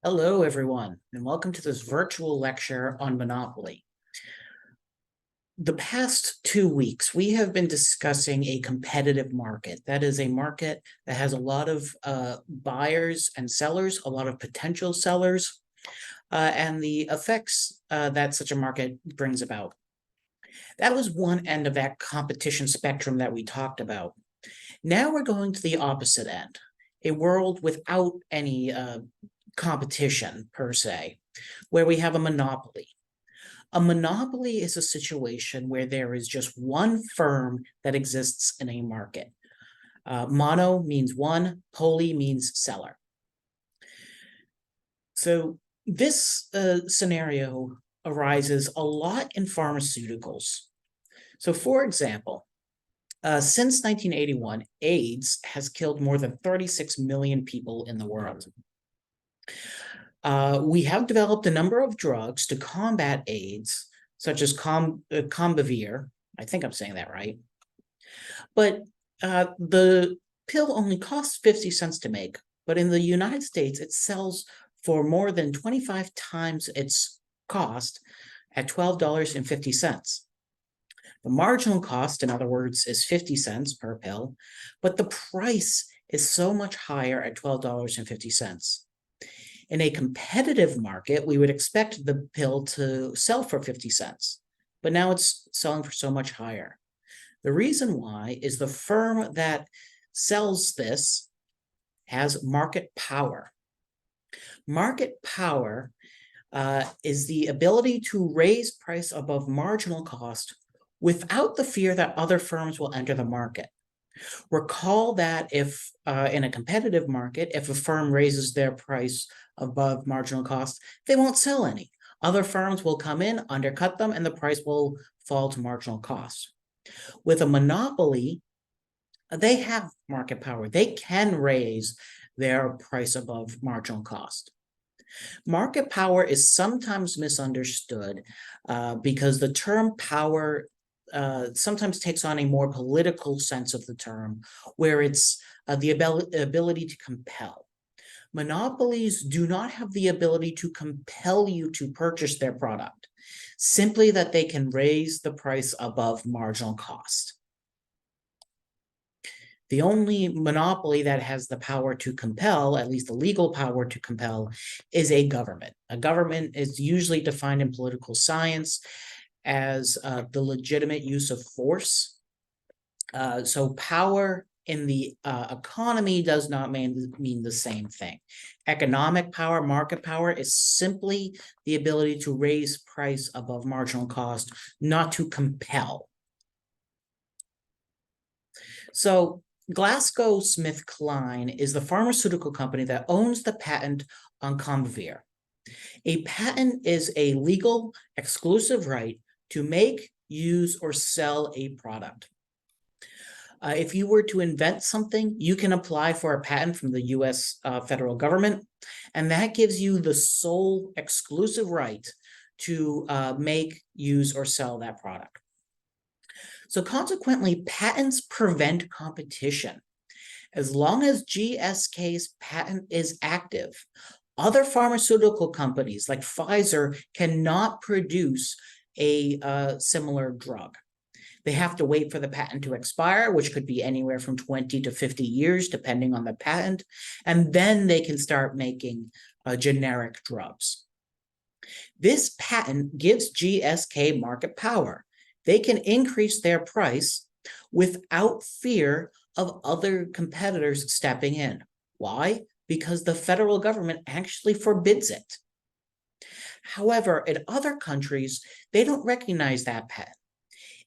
Hello, everyone, and welcome to this virtual lecture on Monopoly. The past 2 weeks, we have been discussing a competitive market. That is a market that has a lot of buyers and sellers, a lot of potential sellers, and the effects that such a market brings about. That was one end of that competition spectrum that we talked about. Now we're going to the opposite end, a world without any competition per se, where we have a monopoly. A monopoly is a situation where there is just one firm that exists in a market. Mono means one, poly means seller. So this scenario arises a lot in pharmaceuticals. So for example, since 1981, AIDS has killed more than 36 million people in the world. We have developed a number of drugs to combat AIDS, such as Combivir. I think I'm saying that right. But the pill only costs 50 cents to make, but in the United States, it sells for more than 25 times its cost at $12.50. The marginal cost, in other words, is 50 cents per pill, but the price is so much higher at $12.50. In a competitive market, we would expect the pill to sell for 50 cents, but now it's selling for so much higher. The reason why is the firm that sells this has market power. Market power is the ability to raise price above marginal cost without the fear that other firms will enter the market. Recall that if in a competitive market, if a firm raises their price above marginal cost, they won't sell any. Other firms will come in, undercut them, and the price will fall to marginal cost. With a monopoly, they have market power. They can raise their price above marginal cost. Market power is sometimes misunderstood because the term power sometimes takes on a more political sense of the term, where it's the ability to compel. Monopolies do not have the ability to compel you to purchase their product, simply that they can raise the price above marginal cost. The only monopoly that has the power to compel, at least the legal power to compel, is a government. A government is usually defined in political science as the legitimate use of force. So power in the economy does not mean the same thing. Economic power, market power, is simply the ability to raise price above marginal cost, not to compel. So GlaxoSmithKline is the pharmaceutical company that owns the patent on Combivir. A patent is a legal exclusive right to make, use, or sell a product. If you were to invent something, you can apply for a patent from the US federal government, and that gives you the sole exclusive right to make, use, or sell that product. So consequently, patents prevent competition. As long as GSK's patent is active, other pharmaceutical companies like Pfizer cannot produce a similar drug. They have to wait for the patent to expire, which could be anywhere from 20 to 50 years, depending on the patent, and then they can start making generic drugs. This patent gives GSK market power. They can increase their price without fear of other competitors stepping in. Why? Because the federal government actually forbids it. However, in other countries, they don't recognize that patent.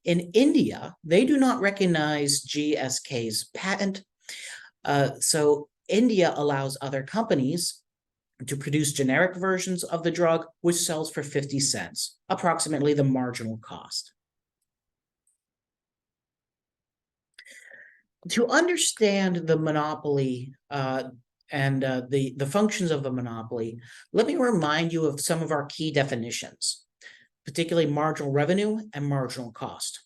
In India, they do not recognize GSK's patent. So India allows other companies to produce generic versions of the drug, which sells for 50 cents, approximately the marginal cost. To understand the monopoly and the functions of a monopoly, let me remind you of some of our key definitions, particularly marginal revenue and marginal cost.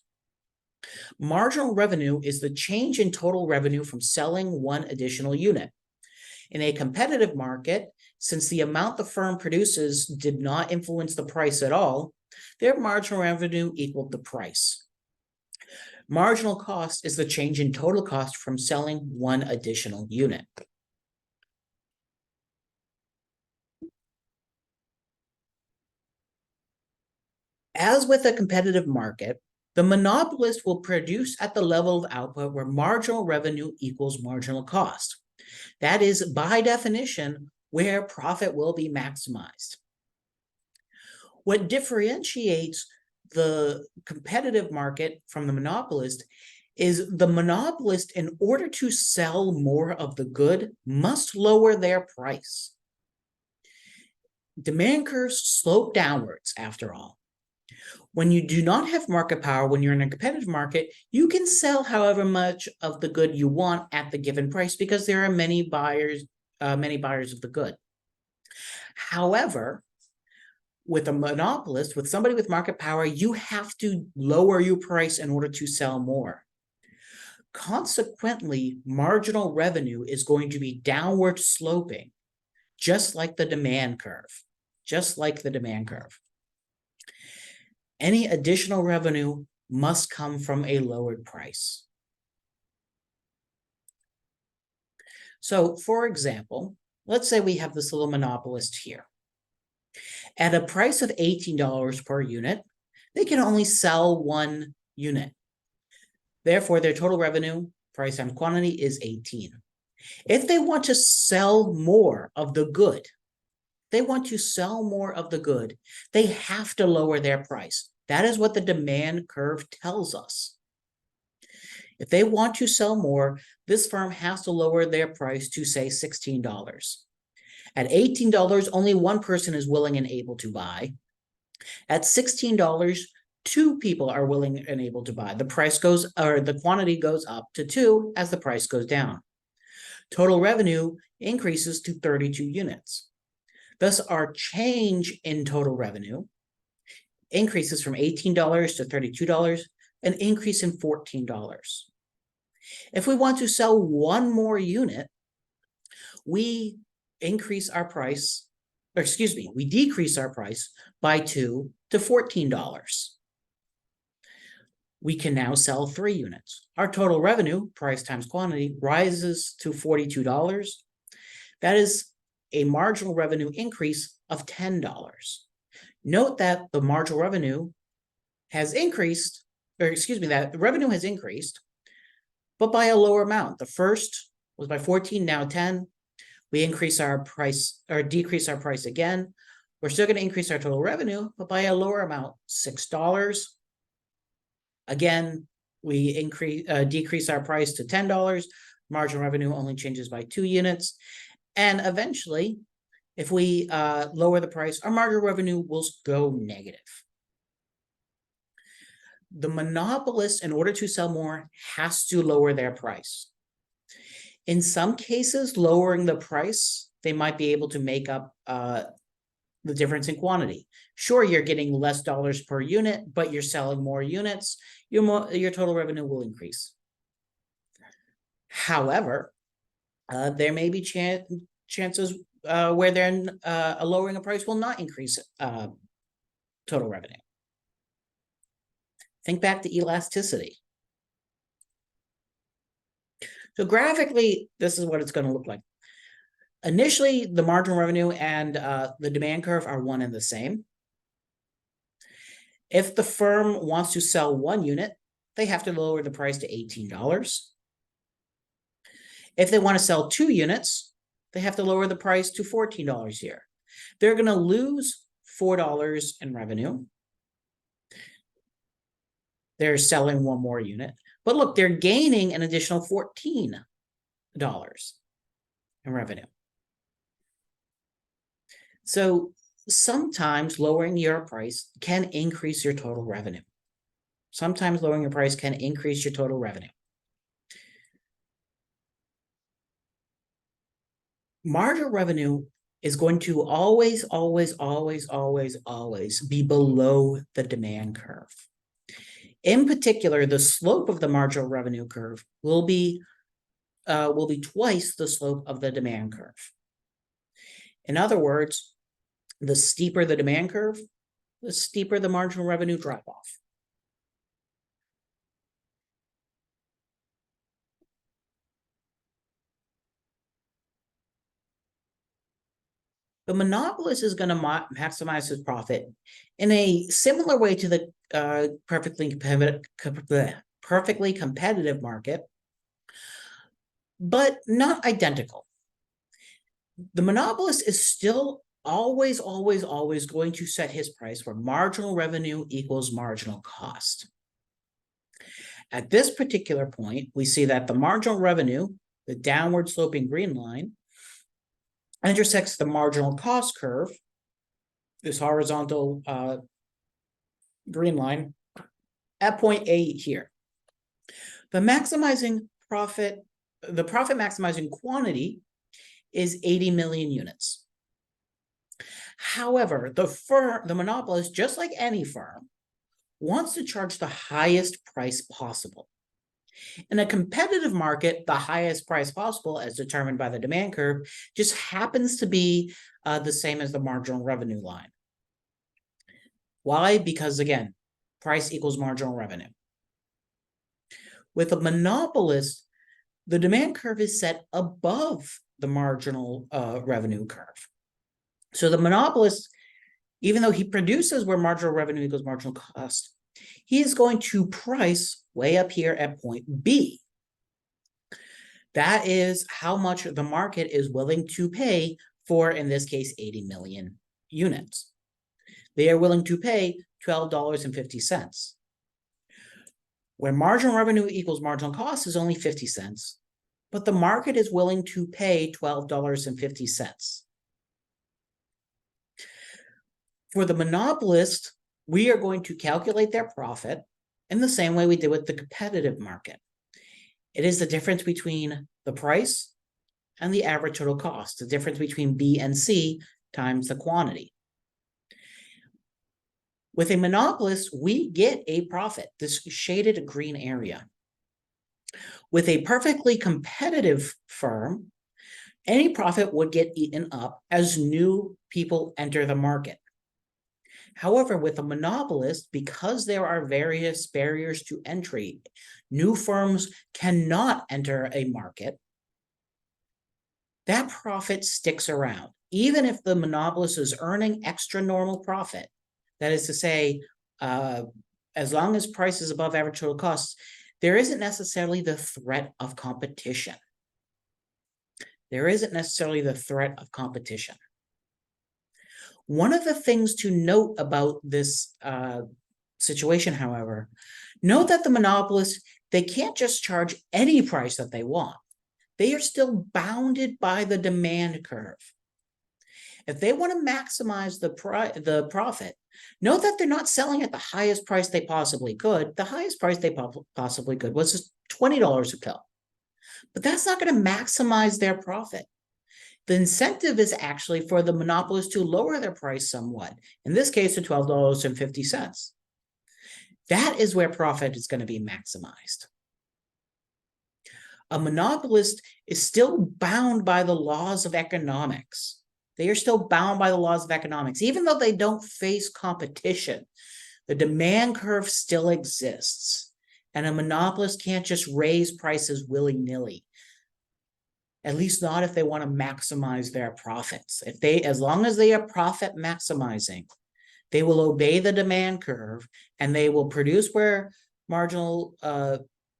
Marginal revenue is the change in total revenue from selling one additional unit. In a competitive market, since the amount the firm produces did not influence the price at all, their marginal revenue equaled the price. Marginal cost is the change in total cost from selling one additional unit. As with a competitive market, the monopolist will produce at the level of output where marginal revenue equals marginal cost. That is, by definition, where profit will be maximized. What differentiates the competitive market from the monopolist is the monopolist, in order to sell more of the good, must lower their price. Demand curves slope downwards, after all. When you do not have market power, when you're in a competitive market, you can sell however much of the good you want at the given price because there are many buyers of the good. However, with a monopolist, with somebody with market power, you have to lower your price in order to sell more. Consequently, marginal revenue is going to be downward sloping, just like the demand curve, Any additional revenue must come from a lowered price. So, for example, let's say we have this little monopolist here. At a price of $18 per unit, they can only sell one unit. Therefore, their total revenue, price times quantity, is 18. If they want to sell more of the good, they have to lower their price. That is what the demand curve tells us. If they want to sell more, this firm has to lower their price to, say, $16. At $18, only one person is willing and able to buy. At $16, two people are willing and able to buy. The quantity goes up to 2 as the price goes down. Total revenue increases to 32 units. Thus, our change in total revenue increases from $18 to $32, an increase in $14. If we want to sell one more unit, we decrease our price by 2 to $14. We can now sell 3 units. Our total revenue, price times quantity, rises to $42. That is a marginal revenue increase of $10. Note that the marginal revenue has increased, that the revenue has increased, but by a lower amount. The first was by 14, now 10. We increase our price or decrease our price again. We're still going to increase our total revenue, but by a lower amount, $6. Again, we decrease our price to $10. Marginal revenue only changes by 2 units. And eventually, if we lower the price, our marginal revenue will go negative. The monopolist, in order to sell more, has to lower their price. In some cases, lowering the price, they might be able to make up the difference in quantity. Sure, you're getting less dollars per unit, but you're selling more units, your total revenue will increase. However, there may be chances where then a lowering of price will not increase total revenue. Think back to elasticity. So graphically, this is what it's going to look like. Initially, the marginal revenue and the demand curve are one and the same. If the firm wants to sell 1 unit, they have to lower the price to $18. If they want to sell 2 units, they have to lower the price to $14 here. They're going to lose $4 in revenue. They're selling 1 more unit. But look, they're gaining an additional $14 in revenue. So sometimes lowering your price can increase your total revenue. Sometimes lowering your price can increase your total revenue. Marginal revenue is going to always be below the demand curve. In particular, the slope of the marginal revenue curve will be will be twice the slope of the demand curve. In other words, the steeper the demand curve, the steeper the marginal revenue drop-off. The monopolist is going to maximize his profit in a similar way to the perfectly competitive market, but not identical. The monopolist is still always going to set his price where marginal revenue equals marginal cost. At this particular point, we see that the marginal revenue, the downward sloping green line, intersects the marginal cost curve, this horizontal green line, at point A here. The profit maximizing quantity is 80 million units. However, the monopolist, just like any firm, wants to charge the highest price possible. In a competitive market, the highest price possible, as determined by the demand curve, just happens to be the same as the marginal revenue line. Why? Because, again, price equals marginal revenue. With a monopolist, the demand curve is set above the marginal revenue curve. So the monopolist, even though he produces where marginal revenue equals marginal cost, he is going to price way up here at point B. That is how much the market is willing to pay for, in this case, 80 million units. They are willing to pay $12.50. Where marginal revenue equals marginal cost is only 50 cents, but the market is willing to pay $12.50. For the monopolist, we are going to calculate their profit in the same way we did with the competitive market. It is the difference between the price and the average total cost, the difference between B and C times the quantity. With a monopolist, we get a profit, this shaded green area. With a perfectly competitive firm, any profit would get eaten up as new people enter the market. However, with a monopolist, because there are various barriers to entry, new firms cannot enter a market, that profit sticks around. Even if the monopolist is earning extra normal profit, that is to say, as long as price is above average total costs, there isn't necessarily the threat of competition. There isn't necessarily the threat of competition. One of the things to note about this situation, however, note that the monopolists, they can't just charge any price that they want. They are still bounded by the demand curve. If they want to maximize the profit, note that they're not selling at the highest price they possibly could. The highest price they possibly could was just $20 a pill. But that's not going to maximize their profit. The incentive is actually for the monopolist to lower their price somewhat, in this case to $12.50. That is where profit is going to be maximized. A monopolist is still bound by the laws of economics. They are still bound by the laws of economics. Even though they don't face competition, the demand curve still exists, and a monopolist can't just raise prices willy-nilly. At least not if they want to maximize their profits. As long as they are profit maximizing, they will obey the demand curve and they will produce where marginal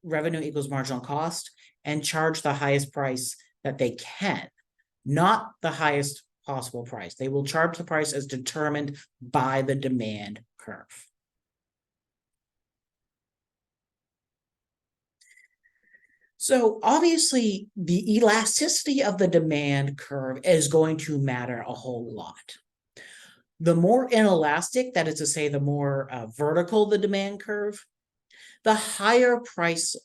revenue equals marginal cost and charge the highest price that they can, not the highest possible price. They will charge the price as determined by the demand curve. So obviously, the elasticity of the demand curve is going to matter a whole lot. The more inelastic, that is to say, the more vertical the demand curve, the higher price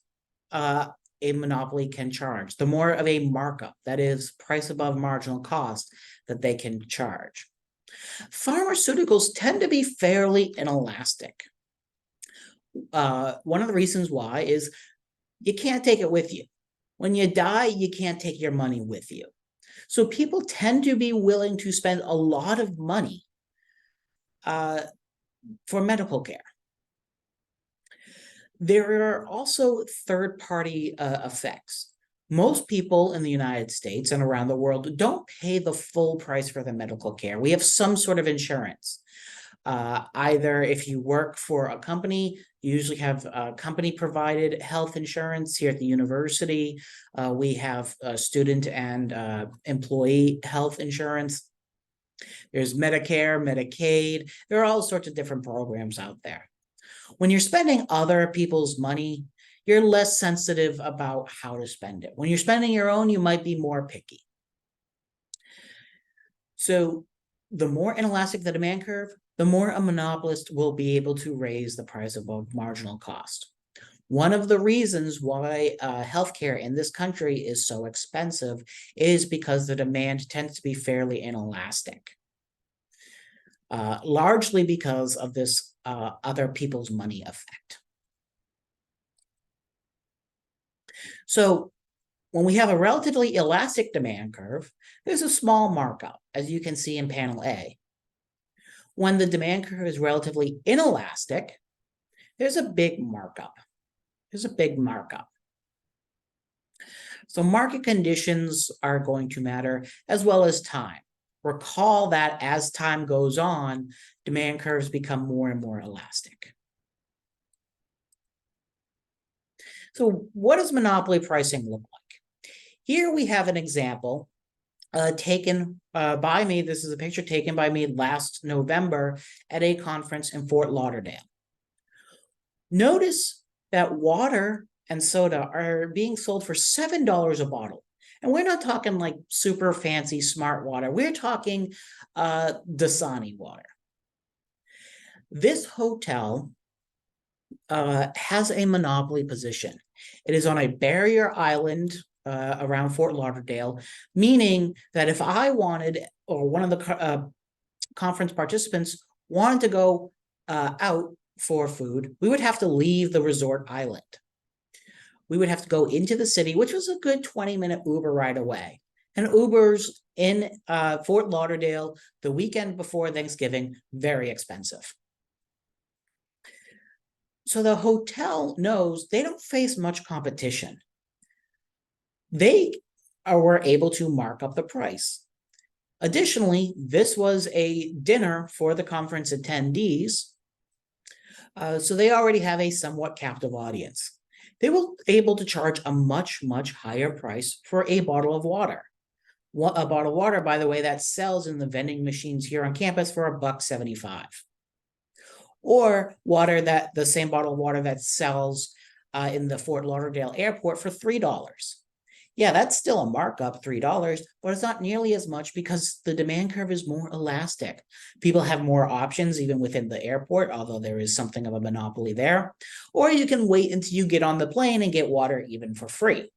a monopoly can charge, the more of a markup, that is, price above marginal cost, that they can charge. Pharmaceuticals tend to be fairly inelastic. One of the reasons why is you can't take it with you. When you die, you can't take your money with you. So people tend to be willing to spend a lot of money for medical care. There are also third-party effects. Most people in the United States and around the world don't pay the full price for their medical care. We have some sort of insurance. Either if you work for a company, you usually have company-provided health insurance. Here at the university, we have student and employee health insurance. There's Medicare, Medicaid. There are all sorts of different programs out there. When you're spending other people's money, you're less sensitive about how to spend it. When you're spending your own, you might be more picky. So the more inelastic the demand curve, the more a monopolist will be able to raise the price above marginal cost. One of the reasons why healthcare in this country is so expensive is because the demand tends to be fairly inelastic. Largely because of this other people's money effect. So when we have a relatively elastic demand curve, there's a small markup, as you can see in panel A. When the demand curve is relatively inelastic, there's a big markup. There's a big markup. So market conditions are going to matter, as well as time. Recall that as time goes on, demand curves become more and more elastic. So what does monopoly pricing look like? Here we have an example taken by me. This is a picture taken by me last November at a conference in Fort Lauderdale. Notice that water and soda are being sold for $7 a bottle. And we're not talking like super fancy smart water. We're talking Dasani water. This hotel has a monopoly position. It is on a barrier island around Fort Lauderdale, meaning that if I wanted, or one of the conference participants wanted to go out for food, we would have to leave the resort island. We would have to go into the city, which was a good 20-minute Uber ride away. And Ubers in Fort Lauderdale the weekend before Thanksgiving, very expensive. So the hotel knows they don't face much competition. They were able to mark up the price. Additionally, this was a dinner for the conference attendees, so they already have a somewhat captive audience. They were able to charge a much, much higher price for a bottle of water. A bottle of water, by the way, that sells in the vending machines here on campus for $1.75. Or water, that the same bottle of water that sells in the Fort Lauderdale airport for $3. Yeah, that's still a markup, $3, but it's not nearly as much because the demand curve is more elastic. People have more options even within the airport, although there is something of a monopoly there. Or you can wait until you get on the plane and get water even for free.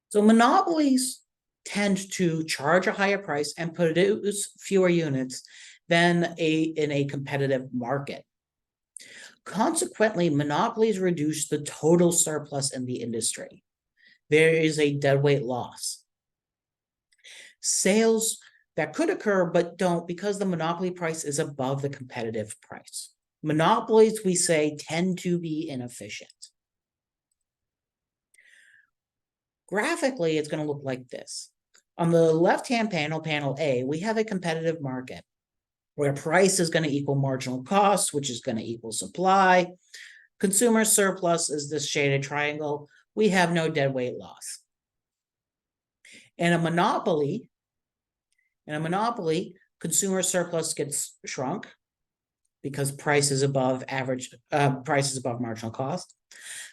So monopolies tend to charge a higher price and produce fewer units than in a competitive market. Consequently, monopolies reduce the total surplus in the industry. There is a deadweight loss. Sales that could occur but don't because the monopoly price is above the competitive price. Monopolies, we say, tend to be inefficient. Graphically, it's going to look like this. On the left-hand panel, panel A, we have a competitive market where price is going to equal marginal cost, which is going to equal supply. Consumer surplus is this shaded triangle. We have no deadweight loss. In a monopoly, consumer surplus gets shrunk because price is above marginal cost.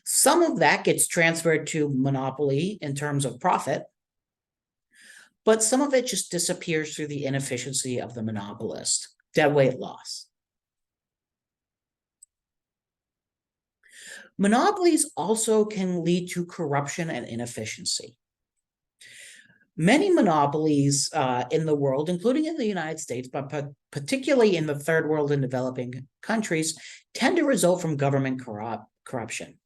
Some of that gets transferred to monopoly in terms of profit, but some of it just disappears through the inefficiency of the monopolist. Deadweight loss. Monopolies also can lead to corruption and inefficiency. Many monopolies in the world, including in the United States, but particularly in the third world and developing countries, tend to result from government corruption.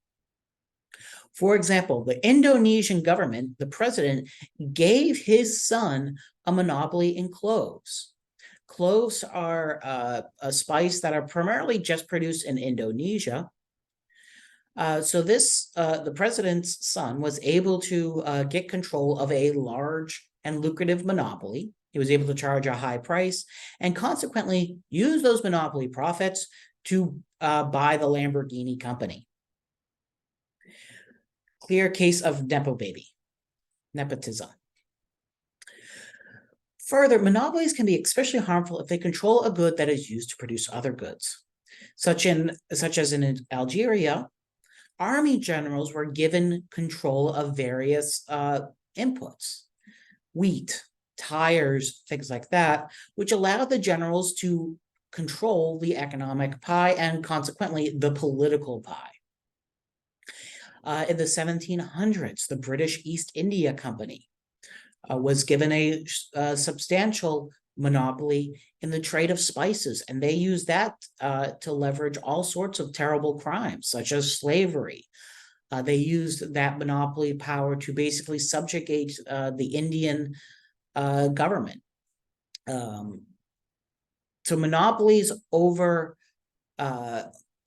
For example, the Indonesian government, the president, gave his son a monopoly in cloves. Cloves are a spice that are primarily just produced in Indonesia. So the president's son was able to get control of a large and lucrative monopoly. He was able to charge a high price and consequently use those monopoly profits to buy the Lamborghini company. Clear case of Nepo baby, nepotism. Further, monopolies can be especially harmful if they control a good that is used to produce other goods. Such as in Algeria, army generals were given control of various inputs, wheat, tires, things like that, which allowed the generals to control the economic pie and consequently the political pie. In the 1700s, the British East India Company was given a substantial monopoly in the trade of spices, and they used that to leverage all sorts of terrible crimes, such as slavery. They used that monopoly power to basically subjugate the Indian government. So monopolies over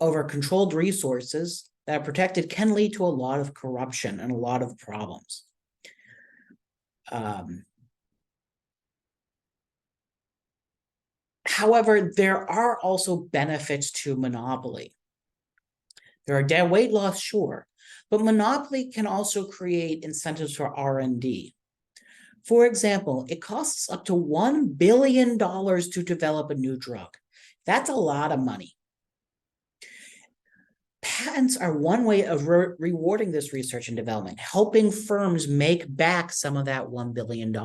controlled resources that are protected can lead to a lot of corruption and a lot of problems. However, there are also benefits to monopoly. There are dead weight loss, sure, but monopoly can also create incentives for R&D. For example, it costs up to $1 billion to develop a new drug. That's a lot of money. Patents are one way of rewarding this research and development, helping firms make back some of that $1 billion.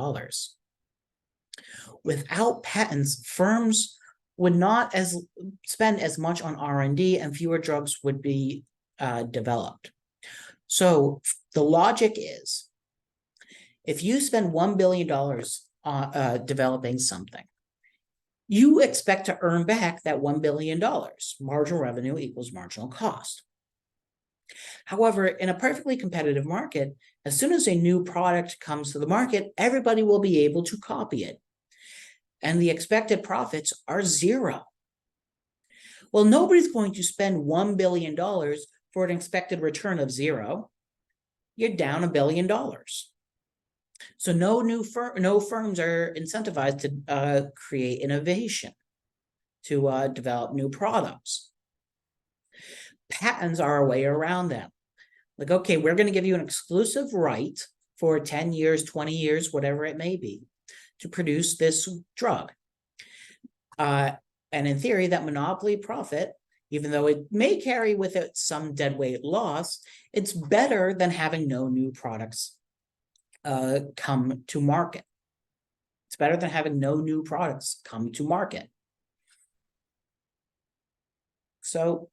Without patents, firms would not spend as much on R&D and fewer drugs would be developed. So the logic is, if you spend $1 billion on developing something, you expect to earn back that $1 billion. Marginal revenue equals marginal cost. However, in a perfectly competitive market, as soon as a new product comes to the market, everybody will be able to copy it. And the expected profits are zero. Well, nobody's going to spend $1 billion for an expected return of zero. You're down $1 billion. So no firms are incentivized to create innovation, to develop new products. Patents are a way around that. Like, okay, we're going to give you an exclusive right for 10 years, 20 years, whatever it may be, to produce this drug. And in theory, that monopoly profit, even though it may carry with it some deadweight loss, it's better than having no new products come to market. It's better than having no new products come to market. So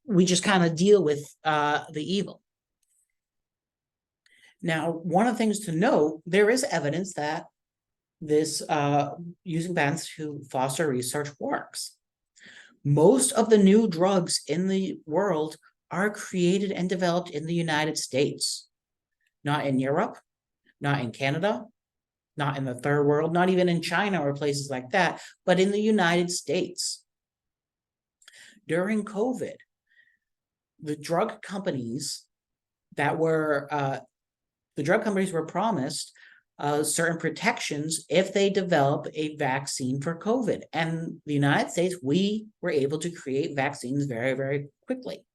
we just kind of deal with the evil. Now, one of the things to note, there is evidence that this using patents to foster research works. Most of the new drugs in the world are created and developed in the United States, not in Europe, not in Canada, not in the third world, not even in China or places like that, but in the United States. During COVID, the drug companies were promised certain protections if they develop a vaccine for COVID. And the United States, we were able to create vaccines very, very quickly.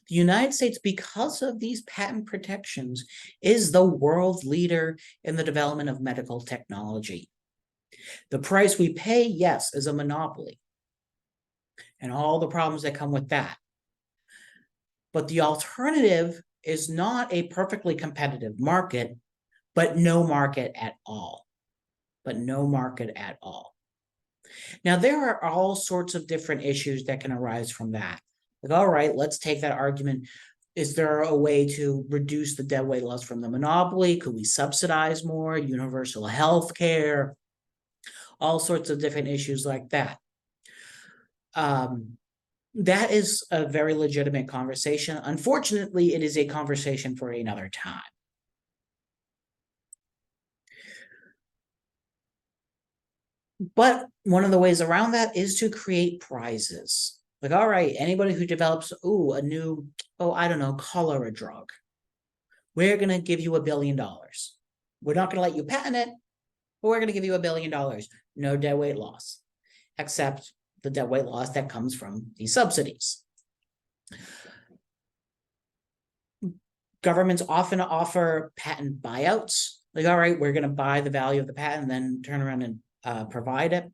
The United States, because of these patent protections, is the world leader in the development of medical technology. The price we pay, yes, is a monopoly and all the problems that come with that. But the alternative is not a perfectly competitive market, but no market at all. Now, there are all sorts of different issues that can arise from that. Like, all right, let's take that argument. Is there a way to reduce the deadweight loss from the monopoly? Could we subsidize more? Universal health care? All sorts of different issues like that. That is a very legitimate conversation. Unfortunately, it is a conversation for another time. But one of the ways around that is to create prizes. Like, all right, anybody who develops, a new, I don't know, cholera drug, we're going to give you $1 billion. We're not going to let you patent it, but we're going to give you $1 billion. No deadweight loss, except the deadweight loss that comes from these subsidies. Governments often offer patent buyouts. Like, all right, we're going to buy the value of the patent and then turn around and provide it.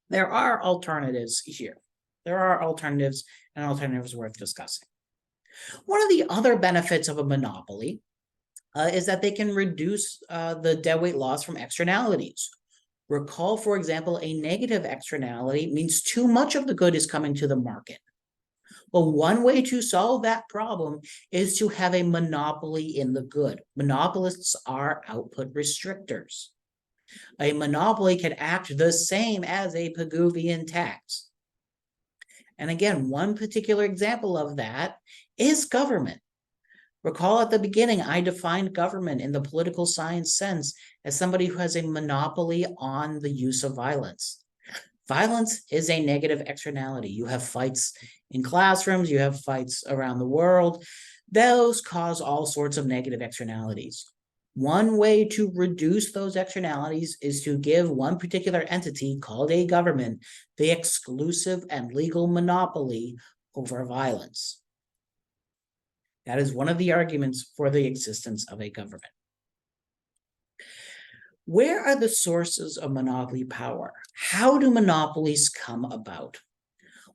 There are alternatives here. There are alternatives, and alternatives worth discussing. One of the other benefits of a monopoly is that they can reduce the deadweight loss from externalities. Recall, for example, a negative externality means too much of the good is coming to the market. Well, one way to solve that problem is to have a monopoly in the good. Monopolists are output restrictors. A monopoly can act the same as a Pigouvian tax. And again, one particular example of that is government. Recall at the beginning, I defined government in the political science sense as somebody who has a monopoly on the use of violence. Violence is a negative externality. You have fights in classrooms, you have fights around the world. Those cause all sorts of negative externalities. One way to reduce those externalities is to give one particular entity called a government the exclusive and legal monopoly over violence. That is one of the arguments for the existence of a government. Where are the sources of monopoly power? How do monopolies come about?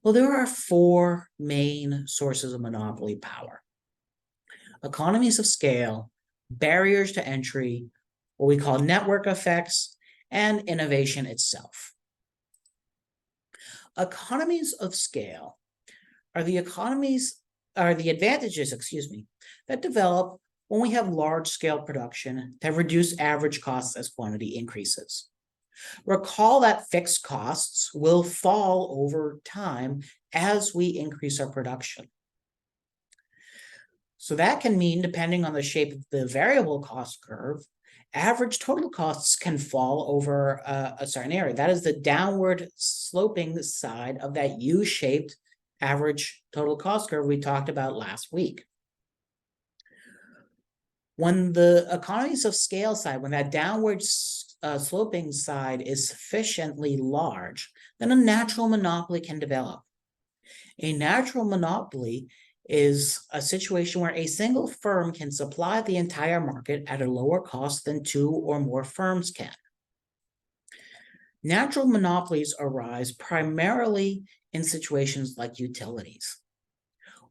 Well, there are 4 main sources of monopoly power: economies of scale, barriers to entry, what we call network effects, and innovation itself. Economies of scale are the advantages, that develop when we have large-scale production that reduce average costs as quantity increases. Recall that fixed costs will fall over time as we increase our production. So that can mean, depending on the shape of the variable cost curve, average total costs can fall over a certain area. That is the downward sloping side of that U-shaped average total cost curve we talked about last week. When the economies of scale side, when that downward sloping side is sufficiently large, then a natural monopoly can develop. A natural monopoly is a situation where a single firm can supply the entire market at a lower cost than 2 or more firms can. Natural monopolies arise primarily in situations like utilities.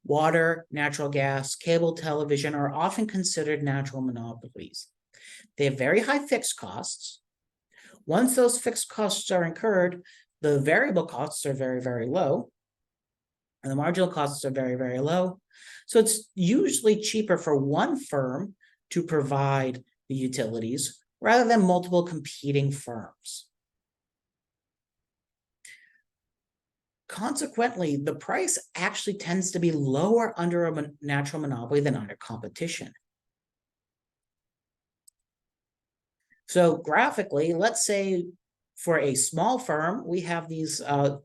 Water, natural gas, cable television are often considered natural monopolies. They have very high fixed costs. Once those fixed costs are incurred, the variable costs are very, very low, and the marginal costs are very, very low. So it's usually cheaper for one firm to provide the utilities rather than multiple competing firms. Consequently, the price actually tends to be lower under a natural monopoly than under competition. So graphically, let's say for a small firm, we have these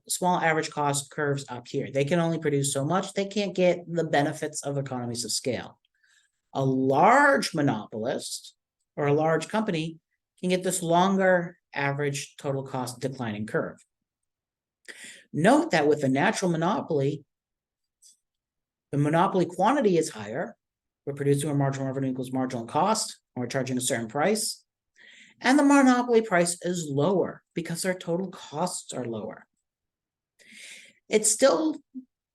small average cost curves up here. They can only produce so much. They can't get the benefits of economies of scale. A large monopolist or a large company can get this longer average total cost declining curve. Note that with a natural monopoly, the monopoly quantity is higher. We're producing our marginal revenue equals marginal cost, and we're charging a certain price. And the monopoly price is lower because our total costs are lower. It's still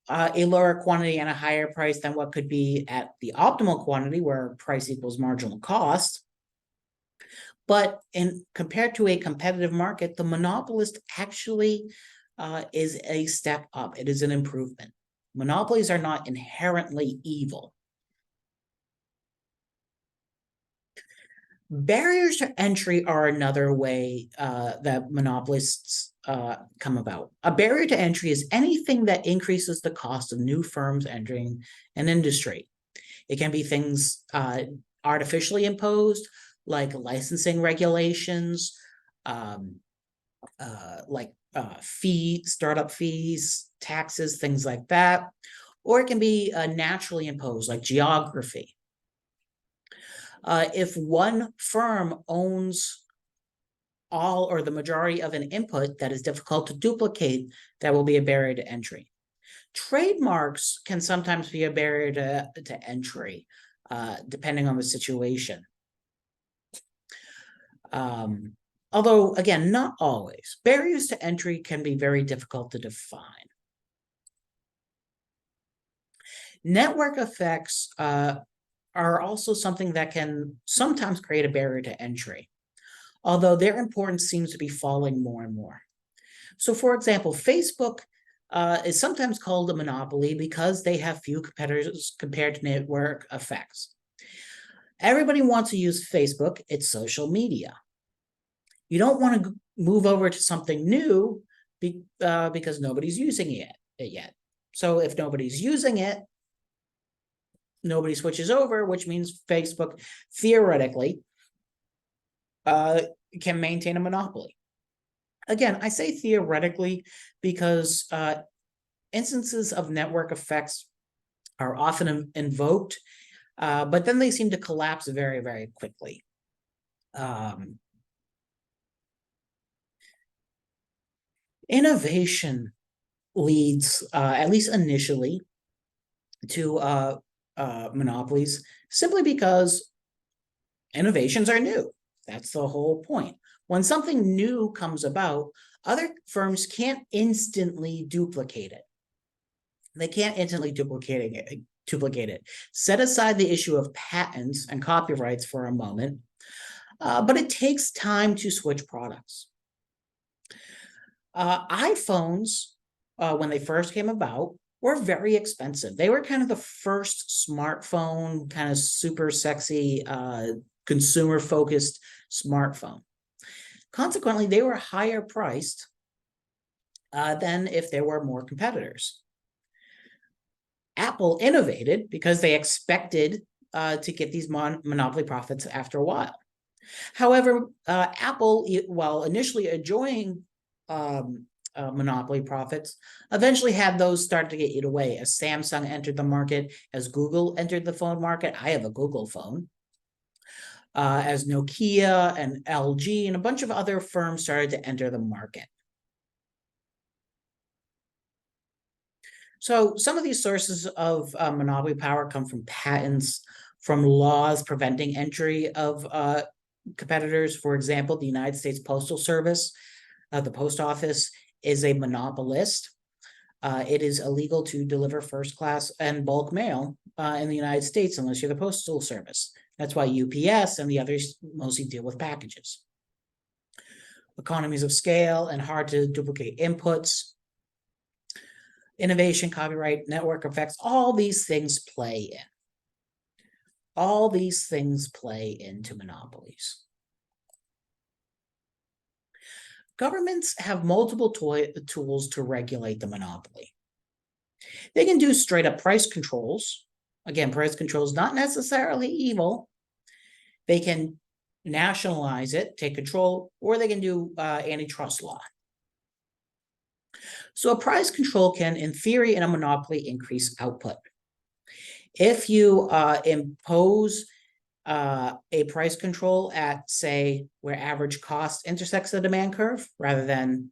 a lower quantity and a higher price than what could be at the optimal quantity where price equals marginal cost. But compared to a competitive market, the monopolist actually is a step up. It is an improvement. Monopolies are not inherently evil. Barriers to entry are another way that monopolists come about. A barrier to entry is anything that increases the cost of new firms entering an industry. It can be things artificially imposed, like licensing regulations, um, startup fees, taxes, things like that. Or it can be naturally imposed, like geography. If one firm owns all or the majority of an input that is difficult to duplicate, that will be a barrier to entry. Trademarks can sometimes be a barrier to entry, depending on the situation. Although, again, not always. Barriers to entry can be very difficult to define. Network effects are also something that can sometimes create a barrier to entry, although their importance seems to be falling more and more. So, for example, Facebook is sometimes called a monopoly because they have few competitors compared to network effects. Everybody wants to use Facebook. It's social media. You don't want to move over to something new because nobody's using it yet. So if nobody's using it, nobody switches over, which means Facebook theoretically can maintain a monopoly. Again, I say theoretically because instances of network effects are often invoked, but then they seem to collapse very, very quickly. Innovation leads, at least initially, to monopolies simply because innovations are new. That's the whole point. When something new comes about, other firms can't instantly duplicate it. They can't instantly duplicate it. Set aside the issue of patents and copyrights for a moment, but it takes time to switch products. iPhones, when they first came about, were very expensive. They were kind of the first smartphone, kind of super sexy, consumer-focused smartphone. Consequently, they were higher priced than if there were more competitors. Apple innovated because they expected to get these monopoly profits after a while. However, Apple, while initially enjoying monopoly profits, eventually had those start to get eaten away as Samsung entered the market, as Google entered the phone market. I have a Google phone. As Nokia and LG and a bunch of other firms started to enter the market. So some of these sources of monopoly power come from patents, from laws preventing entry of competitors. For example, the United States Postal Service, the post office, is a monopolist. It is illegal to deliver first class and bulk mail in the United States unless you're the Postal Service. That's why UPS and the others mostly deal with packages. Economies of scale and hard to duplicate inputs. Innovation, copyright, network effects, all these things play in. All these things play into monopolies. Governments have multiple tools to regulate the monopoly. They can do straight up price controls. Again, price controls not necessarily evil. They can nationalize it, take control, or they can do antitrust law. So a price control can, in theory, in a monopoly, increase output. If you impose a price control at, say, where average cost intersects the demand curve, rather than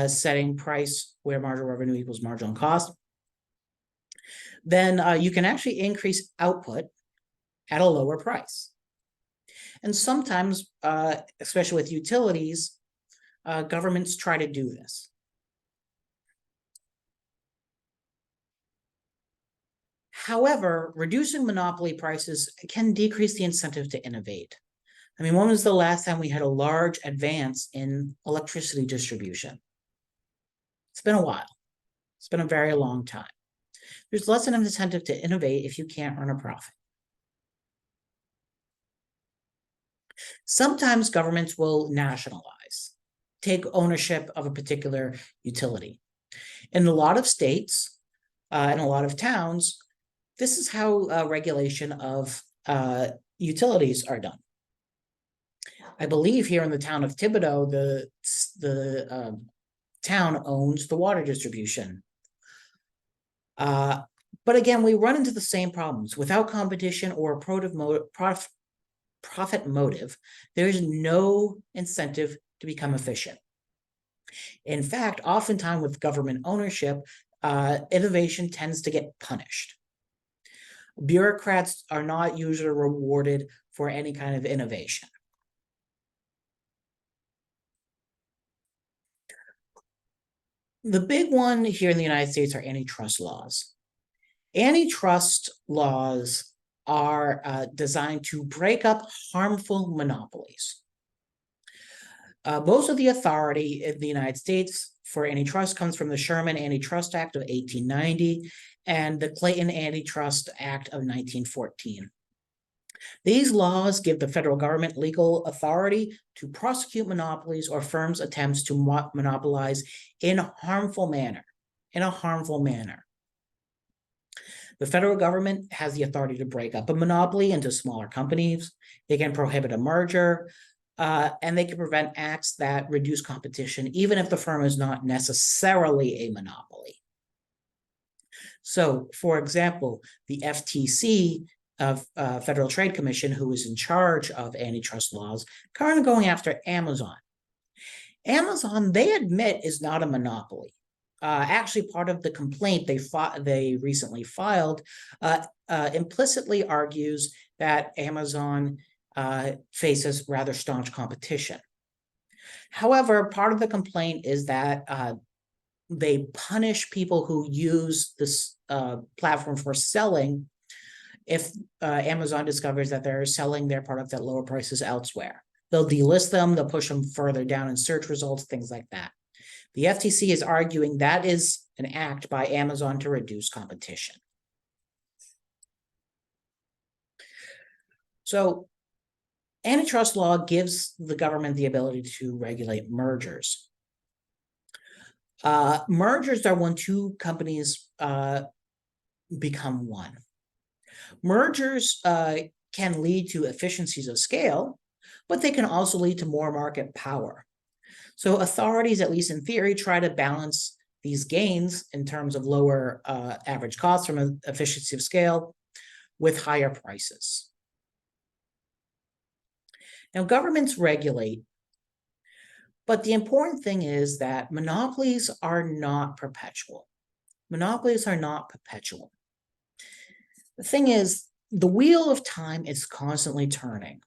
setting price where marginal revenue equals marginal cost, then you can actually increase output at a lower price. And sometimes, especially with utilities, governments try to do this. However, reducing monopoly prices can decrease the incentive to innovate. I mean, when was the last time we had a large advance in electricity distribution? It's been a while. It's been a very long time. There's less of an incentive to innovate if you can't earn a profit. Sometimes governments will nationalize, take ownership of a particular utility. In a lot of states, in a lot of towns, this is how regulation of utilities are done. I believe here in the town of Thibodaux, the town owns the water distribution. But again, we run into the same problems. Without competition or a profit motive, there is no incentive to become efficient. In fact, oftentimes with government ownership, innovation tends to get punished. Bureaucrats are not usually rewarded for any kind of innovation. The big one here in the United States are antitrust laws. Antitrust laws are designed to break up harmful monopolies. Most of the authority in the United States for antitrust comes from the Sherman Antitrust Act of 1890 and the Clayton Antitrust Act of 1914. These laws give the federal government legal authority to prosecute monopolies or firms' attempts to monopolize in a harmful manner. The federal government has the authority to break up a monopoly into smaller companies. They can prohibit a merger, and they can prevent acts that reduce competition, even if the firm is not necessarily a monopoly. So, for example, the FTC, Federal Trade Commission, who is in charge of antitrust laws, currently going after Amazon. Amazon, they admit, is not a monopoly. Actually, part of the complaint they recently filed implicitly argues that Amazon faces rather staunch competition. However, part of the complaint is that they punish people who use this platform for selling if Amazon discovers that they're selling their product at lower prices elsewhere. They'll delist them, they'll push them further down in search results, things like that. The FTC is arguing that is an act by Amazon to reduce competition. So, antitrust law gives the government the ability to regulate mergers. Mergers are when two companies become one. Mergers can lead to efficiencies of scale, but they can also lead to more market power. So authorities, at least in theory, try to balance these gains in terms of lower average costs from an efficiency of scale with higher prices. Now, governments regulate, but the important thing is that monopolies are not perpetual. Monopolies are not perpetual. The thing is, the wheel of time is constantly turning.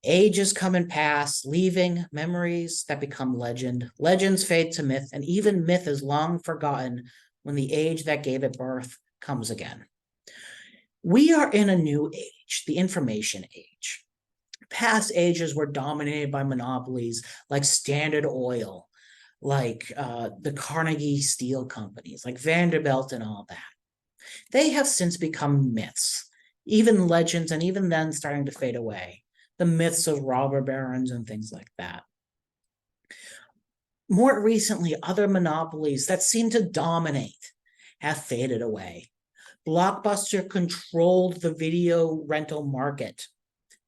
Ages come and pass, leaving memories that become legend. Legends fade to myth, and even myth is long forgotten when the age that gave it birth comes again. We are in a new age, the information age. Past ages were dominated by monopolies like Standard Oil, like the Carnegie Steel companies, like Vanderbilt and all that. They have since become myths, even legends, and even then starting to fade away. The myths of robber barons and things like that. More recently, other monopolies that seem to dominate have faded away. Blockbuster controlled the video rental market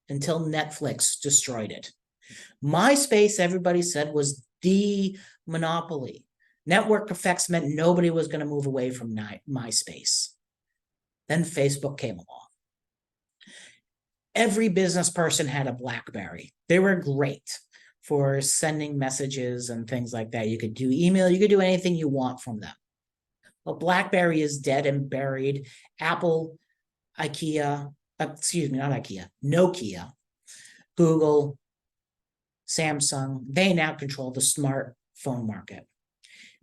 until Netflix destroyed it. MySpace, everybody said, was the monopoly. Network effects meant nobody was going to move away from MySpace. Then Facebook came along. Every business person had a BlackBerry. They were great for sending messages and things like that. You could do email, you could do anything you want from them. But BlackBerry is dead and buried. Apple, Nokia, Google, Samsung, they now control the smartphone market.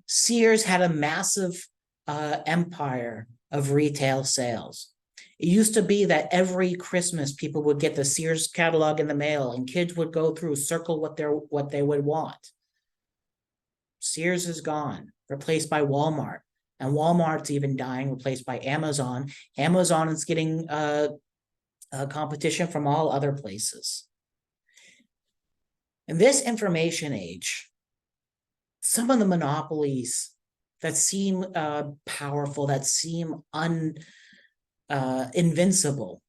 Sears had a massive empire of retail sales. It used to be that every Christmas people would get the Sears catalog in the mail and kids would go through, circle what they would want. Sears is gone, replaced by Walmart. And Walmart's even dying, replaced by Amazon. Amazon is getting competition from all other places. In this information age, some of the monopolies that seem powerful, that seem invincible,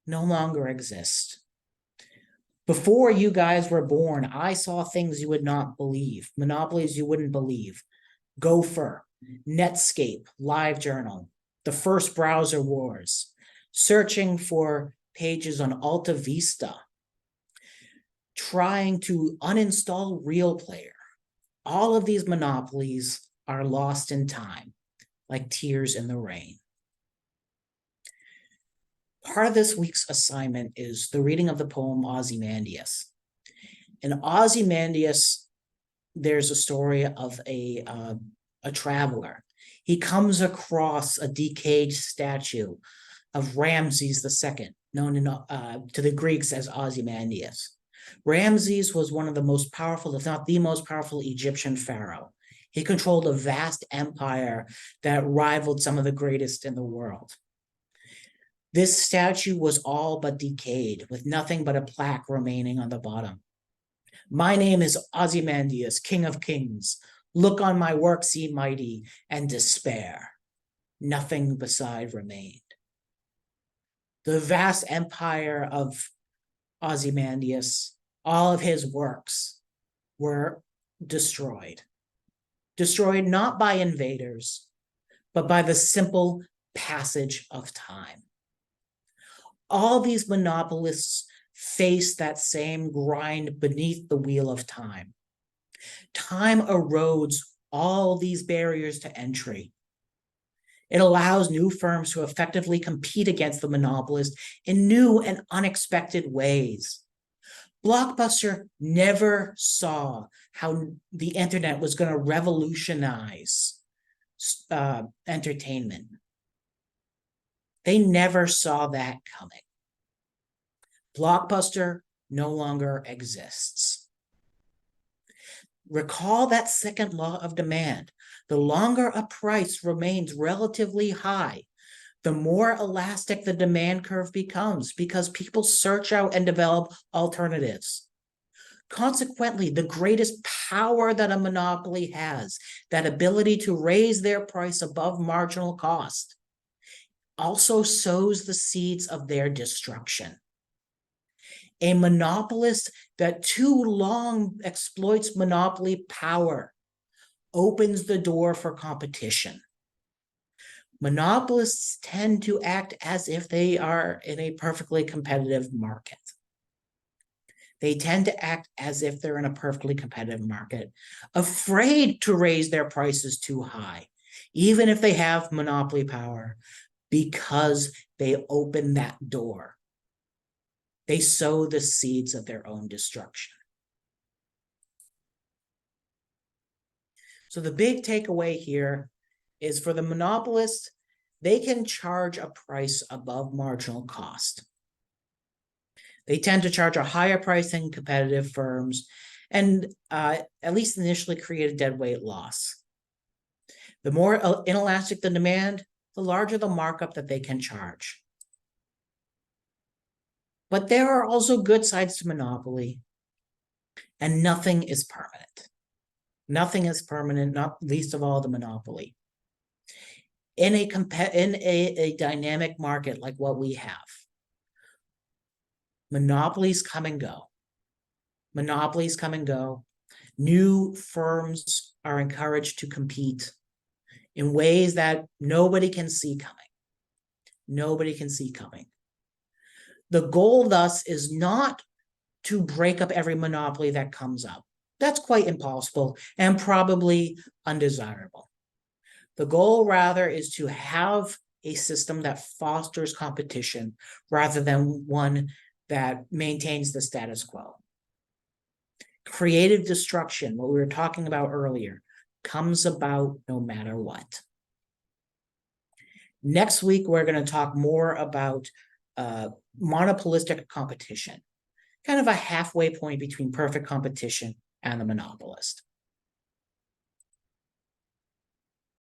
no longer exist. Before you guys were born, I saw things you would not believe, monopolies you wouldn't believe. Gopher, Netscape, LiveJournal, the first browser wars, searching for pages on Alta Vista, trying to uninstall Real Player. All of these monopolies are lost in time, like tears in the rain. Part of this week's assignment is the reading of the poem Ozymandias. In Ozymandias, there's a story of a traveler. He comes across a decayed statue of Ramses II, known to the Greeks as Ozymandias. Ramses was one of the most powerful, if not the most powerful, Egyptian pharaoh. He controlled a vast empire that rivaled some of the greatest in the world. This statue was all but decayed, with nothing but a plaque remaining on the bottom. My name is Ozymandias, King of Kings. Look on my works, ye mighty, and despair. Nothing beside remained. The vast empire of Ozymandias, all of his works were destroyed. Destroyed not by invaders, but by the simple passage of time. All these monopolists face that same grind beneath the wheel of time. Time erodes all these barriers to entry. It allows new firms to effectively compete against the monopolist in new and unexpected ways. Blockbuster never saw how the internet was going to revolutionize entertainment. They never saw that coming. Blockbuster no longer exists. Recall that second law of demand. The longer a price remains relatively high, the more elastic the demand curve becomes because people search out and develop alternatives. Consequently, the greatest power that a monopoly has, that ability to raise their price above marginal cost, also sows the seeds of their destruction. A monopolist that too long exploits monopoly power opens the door for competition. Monopolists tend to act as if they are in a perfectly competitive market. They tend to act as if they're in a perfectly competitive market, afraid to raise their prices too high, even if they have monopoly power, because they open that door. They sow the seeds of their own destruction. So the big takeaway here is for the monopolist, they can charge a price above marginal cost. They tend to charge a higher price than competitive firms and at least initially create a deadweight loss. The more inelastic the demand, the larger the markup that they can charge. But there are also good sides to monopoly, and nothing is permanent. Nothing is permanent, not least of all the monopoly. In a dynamic market like what we have, monopolies come and go. Monopolies come and go. New firms are encouraged to compete in ways that nobody can see coming. Nobody can see coming. The goal, thus, is not to break up every monopoly that comes up. That's quite impossible and probably undesirable. The goal, rather, is to have a system that fosters competition rather than one that maintains the status quo. Creative destruction, what we were talking about earlier, comes about no matter what. Next week, we're going to talk more about monopolistic competition, kind of a halfway point between perfect competition and the monopolist.